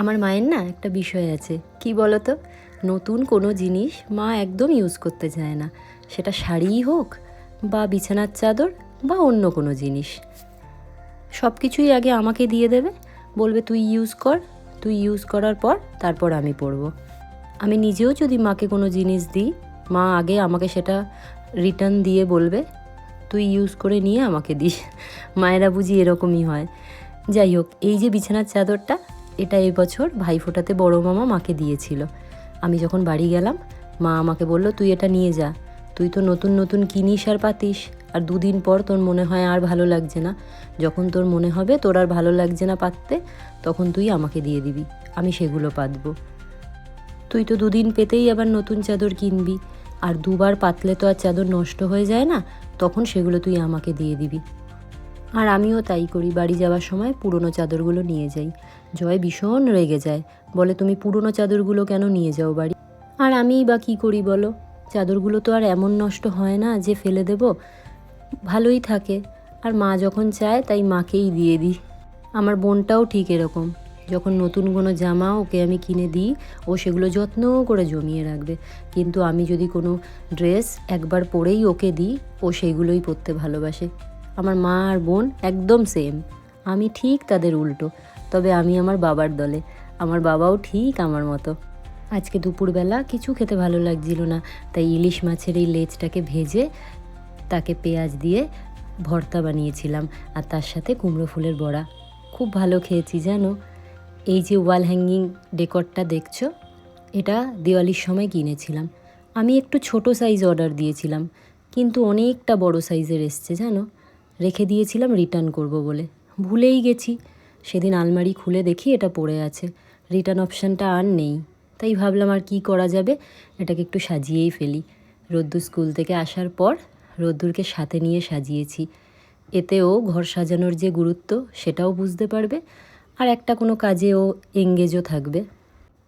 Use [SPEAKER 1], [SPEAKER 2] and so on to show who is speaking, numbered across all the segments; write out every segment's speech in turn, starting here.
[SPEAKER 1] আমার মায়ের না একটা বিষয় আছে, কি বলো তো, নতুন কোনো জিনিস মা একদম ইউজ করতে চায় না। সেটা শাড়িই হোক বা বিছানার চাদর বা অন্য কোনো জিনিস, সব কিছুই আগে আমাকে দিয়ে দেবে, বলবে তুই ইউজ কর, তুই ইউজ করার পর তারপর আমি পরবো। আমি নিজেও যদি মাকে কোনো জিনিস দিই, মা আগে আমাকে সেটা রিটার্ন দিয়ে বলবে তুই ইউজ করে নিয়ে আমাকে দিস। মায়েরা বুঝি এরকমই হয়। যাই হোক, এই যে বিছানার চাদরটা, এটা এবছর ভাইফোঁটাতে বড় মামা মাকে দিয়েছিল। আমি যখন বাড়ি গেলাম, মা আমাকে বলল তুই এটা নিয়ে যা, তুই তো নতুন নতুন কিনিস আর পাতিস, আর দুদিন পর তোর মনে হয় আর ভালো লাগছে না, যখন তোর মনে হবে তোর আর ভালো লাগছে না পাততে, তখন তুই আমাকে দিয়ে দিবি, আমি সেগুলো পাতবো। তুই তো দুদিন পেতেই আবার নতুন চাদর কিনবি, আর দুবার পাতলে তো আর চাদর নষ্ট হয়ে যায় না, তখন সেগুলো তুই আমাকে দিয়ে দিবি। আর আমিও তাই করি, বাড়ি যাওয়ার সময় পুরনো চাদরগুলো নিয়ে যাই। জয় ভীষণ রেগে যায়, বলে তুমি পুরনো চাদরগুলো কেন নিয়ে যাও বাড়ি? আর আমিই বা কী করি বলো, চাদরগুলো তো আর এমন নষ্ট হয় না যে ফেলে দেব, ভালোই থাকে। আর মা যখন চায় তাই মাকেই দিয়ে দিই। আমার বোনটাও ঠিক এরকম, যখন নতুন কোনো জামা ওকে আমি কিনে দিই, ও সেগুলো যত্ন করে জমিয়ে রাখবে, কিন্তু আমি যদি কোনো ড্রেস একবার পরেই ওকে দিই, ও সেগুলোই পরতে ভালোবাসে। আমার মা আর বোন একদম সেম, আমি ঠিক তাদের উল্টো, তবে আমি আমার বাবার দলে। আমার বাবাও ঠিক আমার মতো। আজকে দুপুরবেলা কিছু খেতে ভালো লাগছিল না, তাই ইলিশ মাছের এই লেজটাকে ভেজে তাকে পেঁয়াজ দিয়ে ভর্তা বানিয়েছিলাম, আর তার সাথে কুমড়ো ফুলের বড়া। খুব ভালো খেয়েছি জানো। এই যে ওয়াল হ্যাঙ্গিং ডেকরটা দেখছো, এটা দিওয়ালির সময় কিনেছিলাম। আমি একটু ছোট সাইজ অর্ডার দিয়েছিলাম, কিন্তু অনেকটা বড় সাইজের এসছে জানো। রেখে দিয়েছিলাম রিটার্ন করব বলে, ভুলেই গেছি। সেদিন আলমারি খুলে দেখি এটা পড়ে আছে, রিটার্ন অপশানটা আর নেই। তাই ভাবলাম আর কি করা যাবে, এটাকে একটু সাজিয়েই ফেলি। রোদ্দুর স্কুল থেকে আসার পর রোদ্দুরকে সাথে নিয়ে সাজিয়েছি, এতেও ঘর সাজানোর যে গুরুত্ব সেটাও বুঝতে পারবে, আর একটা কোনো কাজে ও এঙ্গেজও থাকবে।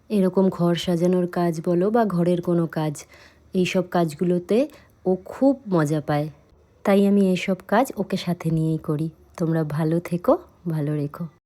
[SPEAKER 1] এরকম ঘর সাজানোর কাজ বলো বা ঘরের কোনো কাজ, এই সব কাজগুলোতে ও খুব মজা পায়। তাই আমি এইসব কাজ ওকে সাথে নিয়েই করি। তোমরা ভালো থেকো, ভালো রেখো।